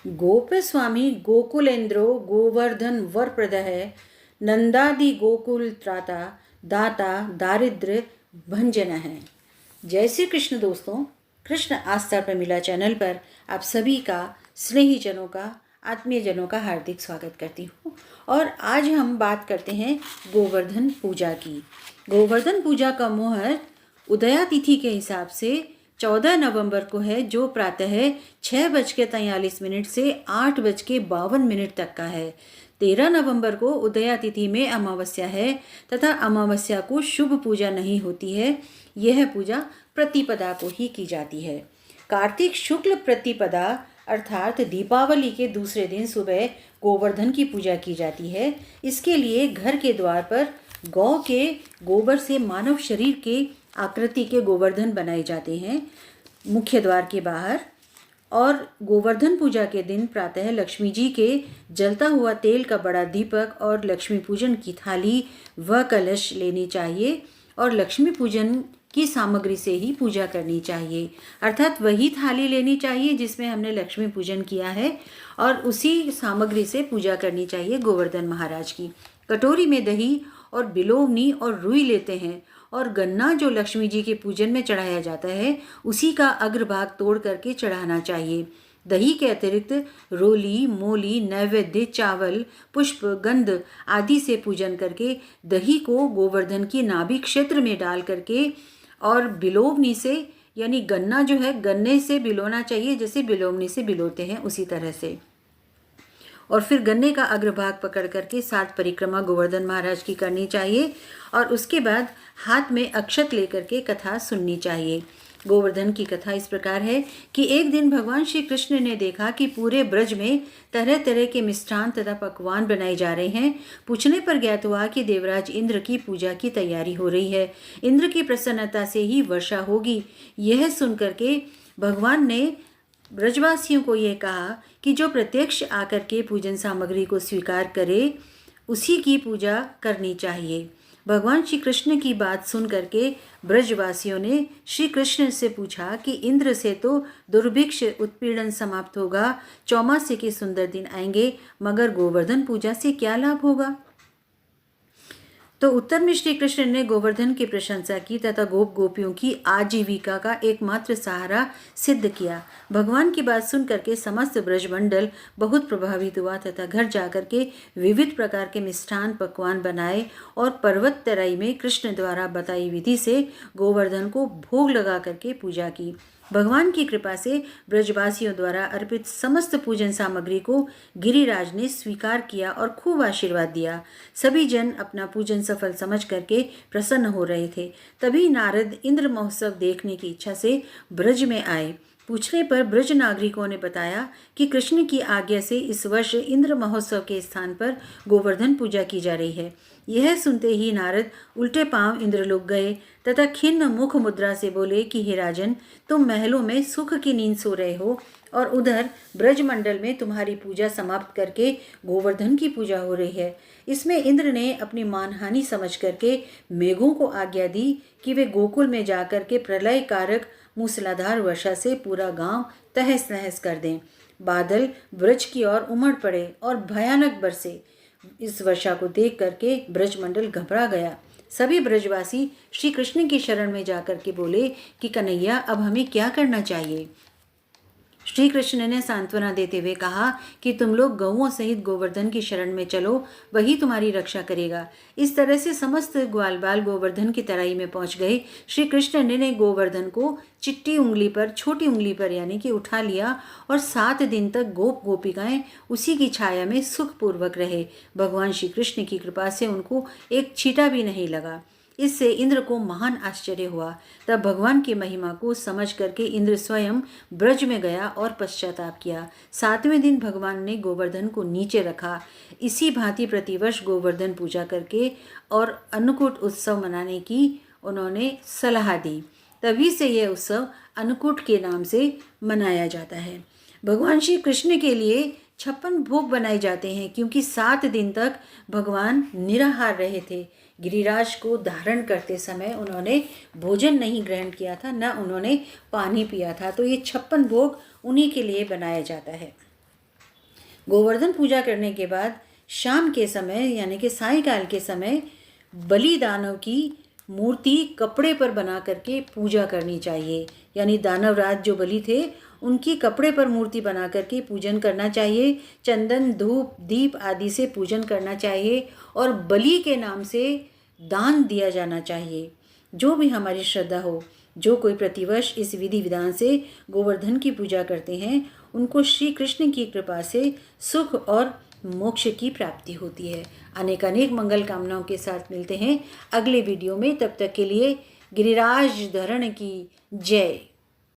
गोपस्वामी गोकुलेन्द्रो गोवर्धन वरप्रदः नंदादि गोकुल त्राता दाता दारिद्र्य भंजन है। जय श्री कृष्ण दोस्तों, कृष्ण आस्था प्रमिला चैनल पर आप सभी का, स्नेही जनों का, आत्मीय जनों का हार्दिक स्वागत करती हूँ। और आज हम बात करते हैं गोवर्धन पूजा की। गोवर्धन पूजा का मुहूर्त उदया तिथि के हिसाब से 14 नवंबर को है, जो प्रातः 6:43 से 8:52 तक का है। 13 नवंबर को उदया तिथि में अमावस्या है तथा अमावस्या को शुभ पूजा नहीं होती है। यह पूजा प्रतिपदा को ही की जाती है। कार्तिक शुक्ल प्रतिपदा अर्थात दीपावली के दूसरे दिन सुबह गोवर्धन की पूजा की जाती है। इसके लिए घर के द्वार पर गौ के गोबर से मानव शरीर के आकृति के गोवर्धन बनाए जाते हैं मुख्य द्वार के बाहर। और गोवर्धन पूजा के दिन प्रातः लक्ष्मी जी के जलता हुआ तेल का बड़ा दीपक और लक्ष्मी पूजन की थाली व कलश लेनी चाहिए और लक्ष्मी पूजन की सामग्री से ही पूजा करनी चाहिए, अर्थात वही थाली लेनी चाहिए जिसमें हमने लक्ष्मी पूजन किया है और उसी सामग्री से पूजा करनी चाहिए गोवर्धन महाराज की। कटोरी में दही और बिलोवनी और रुई लेते हैं और गन्ना जो लक्ष्मी जी के पूजन में चढ़ाया जाता है उसी का अग्रभाग तोड़ करके चढ़ाना चाहिए। दही के अतिरिक्त रोली, मोली, नैवेद्य, चावल, पुष्प, गंध आदि से पूजन करके दही को गोवर्धन की नाभि क्षेत्र में डाल करके और बिलोवनी से, यानी गन्ना जो है गन्ने से बिलोना चाहिए, जैसे बिलोवनी से बिलोते हैं उसी तरह से। और फिर गन्ने का अग्रभाग पकड़ करके 7 परिक्रमा गोवर्धन महाराज की करनी चाहिए और उसके बाद हाथ में अक्षत लेकर के कथा सुननी चाहिए। गोवर्धन की कथा इस प्रकार है कि एक दिन भगवान श्री कृष्ण ने देखा कि पूरे ब्रज में तरह तरह के मिष्ठान तथा पकवान बनाए जा रहे हैं। पूछने पर ज्ञात हुआ कि देवराज इंद्र की पूजा की तैयारी हो रही है। इंद्र की प्रसन्नता से ही वर्षा होगी। यह सुनकर के भगवान ने ब्रजवासियों को यह कहा कि जो प्रत्यक्ष आकर के पूजन सामग्री को स्वीकार करे उसी की पूजा करनी चाहिए। भगवान श्री कृष्ण की बात सुन करके ब्रजवासियों ने श्री कृष्ण से पूछा कि इंद्र से तो दुर्भिक्ष उत्पीड़न समाप्त होगा, चौमासे के सुंदर दिन आएंगे, मगर गोवर्धन पूजा से क्या लाभ होगा? तो उत्तर में श्री कृष्ण ने गोवर्धन की प्रशंसा की तथा गोप गोपियों की आजीविका का एकमात्र सहारा सिद्ध किया। भगवान की बात सुन करके समस्त ब्रजमंडल बहुत प्रभावित हुआ तथा घर जाकर के विविध प्रकार के मिष्ठान पकवान बनाए और पर्वत तराई में कृष्ण द्वारा बताई विधि से गोवर्धन को भोग लगा करके पूजा की। भगवान की कृपा से ब्रजवासियों द्वारा अर्पित समस्त पूजन सामग्री को गिरिराज ने स्वीकार किया और खूब आशीर्वाद दिया। सभी जन अपना पूजन सफल समझ करके प्रसन्न हो रहे थे। तभी नारद इंद्र महोत्सव देखने की इच्छा से ब्रज में आए। पूछने पर ब्रज नागरिकों ने बताया कि कृष्ण की आज्ञा से इस वर्ष इंद्र महोत्सव के स्थान पर गोवर्धन पूजा की जा रही है। यह सुनते ही नारद उल्टे पांव इंद्रलोक गए तथा खिन्न मुख मुद्रा से बोले कि हे राजन, तुम महलों में सुख की नींद सो रहे हो और उधर ब्रजमंडल में तुम्हारी पूजा समाप्त करके गोवर्धन की पूजा हो रही है। इसमें इंद्र ने अपनी मानहानि समझ करके मेघों को आज्ञा दी कि वे गोकुल में जाकर के प्रलय कारक मूसलाधार वर्षा से पूरा गांव तहस नहस कर दें। बादल ब्रज की ओर उमड़ पड़े और भयानक बरसे। इस वर्षा को देख करके ब्रजमंडल घबरा गया। सभी ब्रजवासी श्री कृष्ण की शरण में जाकर के बोले कि कन्हैया, अब हमें क्या करना चाहिए? श्री कृष्ण ने सांत्वना देते हुए कहा कि तुम लोग गौओं सहित गोवर्धन की शरण में चलो, वही तुम्हारी रक्षा करेगा। इस तरह से समस्त ग्वाल बाल गोवर्धन की तराई में पहुंच गए। श्री कृष्ण ने गोवर्धन को चिट्टी उंगली पर, छोटी उंगली पर यानी कि उठा लिया और 7 दिन तक गोप गोपिकाएं उसी की छाया में सुखपूर्वक रहे। भगवान श्री कृष्ण की कृपा से उनको एक छींटा भी नहीं लगा। इससे इंद्र को महान आश्चर्य हुआ। तब भगवान की महिमा को समझ करके इंद्र स्वयं ब्रज में गया और पश्चाताप किया। 7वें दिन भगवान ने गोवर्धन को नीचे रखा। इसी भांति प्रतिवर्ष गोवर्धन पूजा करके और अन्नकूट उत्सव मनाने की उन्होंने सलाह दी। तभी से यह उत्सव अन्नकूट के नाम से मनाया जाता है। भगवान श्री कृष्ण के लिए 56 भोग बनाए जाते हैं क्योंकि 7 दिन तक भगवान निराहार रहे थे। गिरिराज को धारण करते समय उन्होंने भोजन नहीं ग्रहण किया था, न उन्होंने पानी पिया था। तो ये 56 भोग उन्हीं के लिए बनाया जाता है। गोवर्धन पूजा करने के बाद शाम के समय यानी कि सायंकाल के समय बलि दानव की मूर्ति कपड़े पर बना करके पूजा करनी चाहिए। यानी दानवराज जो बलि थे उनकी कपड़े पर मूर्ति बना करके पूजन करना चाहिए। चंदन धूप दीप आदि से पूजन करना चाहिए और बलि के नाम से दान दिया जाना चाहिए। जो भी हमारी श्रद्धा हो, जो कोई प्रतिवर्ष इस विधि विधान से गोवर्धन की पूजा करते हैं उनको श्री कृष्ण की कृपा से सुख और मोक्ष की प्राप्ति होती है। अनेक अनेक मंगल कामनाओं के साथ मिलते हैं अगले वीडियो में। तब तक के लिए गिरिराज धरण की जय।